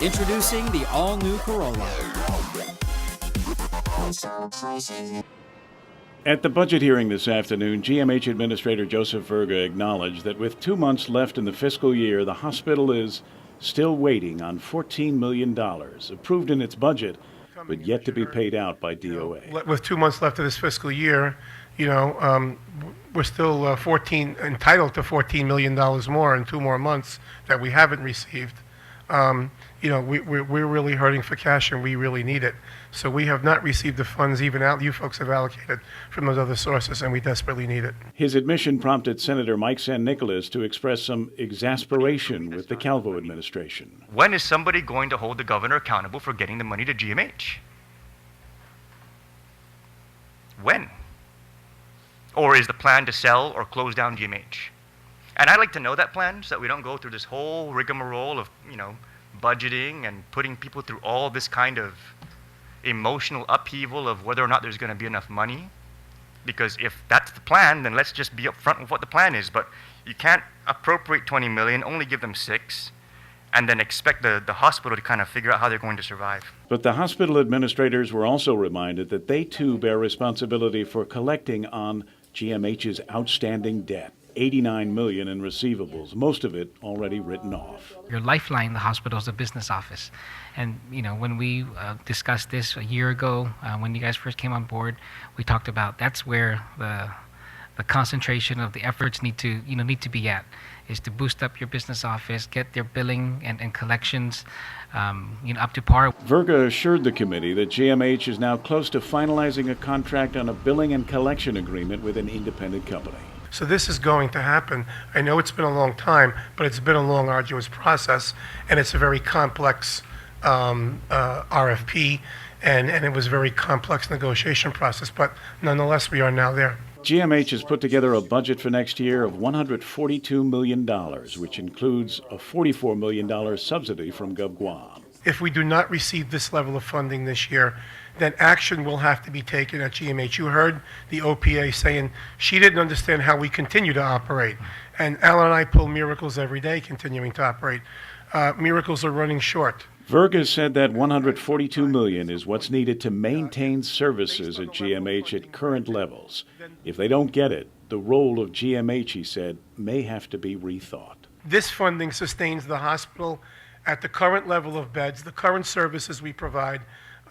Introducing the all-new Corolla. At the budget hearing this afternoon, GMH Administrator Joseph Verga acknowledged that with 2 months left in the fiscal year, the hospital is still waiting on $14 million, approved in its budget, but yet to be paid out by DOA. With 2 months left of this fiscal year, we're still entitled to $14 million more in 2 more months that we haven't received. We're really hurting for cash, and we really need it. So we have not received the funds even out you folks have allocated from those other sources, and we desperately need it. His admission prompted Senator Mike San Nicolas to express some exasperation with the Calvo administration. When is somebody going to hold the governor accountable for getting the money to GMH? When? Or is the plan to sell or close down GMH? And I'd like to know that plan so that we don't go through this whole rigmarole of, budgeting and putting people through all this kind of emotional upheaval of whether or not there's going to be enough money. Because if that's the plan, then let's just be upfront with what the plan is. But you can't appropriate $20 million, only give them $6 million, and then expect the hospital to kind of figure out how they're going to survive. But the hospital administrators were also reminded that they too bear responsibility for collecting on GMH's outstanding debt. $89 million in receivables, most of it already written off. Your lifeline, the hospital, is a business office. And, when we discussed this a year ago, when you guys first came on board, we talked about that's where the concentration of the efforts need to be at, is to boost up your business office, get their billing and collections up to par. Verga assured the committee that GMH is now close to finalizing a contract on a billing and collection agreement with an independent company. So this is going to happen. I know it's been a long time, but it's been a long, arduous process, and it's a very complex RFP, and it was a very complex negotiation process, but nonetheless, we are now there. GMH has put together a budget for next year of $142 million, which includes a $44 million subsidy from Guam. If we do not receive this level of funding this year, then action will have to be taken at GMH. You heard the OPA saying she didn't understand how we continue to operate. And Alan and I pull miracles every day continuing to operate. Miracles are running short. Verga said that $142 million is what's needed to maintain services at GMH at current levels. If they don't get it, the role of GMH, he said, may have to be rethought. This funding sustains the hospital at the current level of beds, the current services we provide,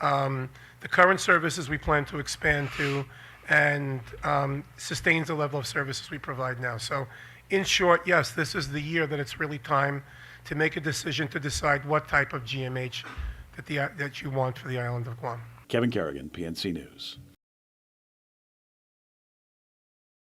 the current services we plan to expand to, and sustains the level of services we provide now. So, in short, yes, this is the year that it's really time to make a decision to decide what type of GMH that you want for the island of Guam. Kevin Kerrigan, PNC News.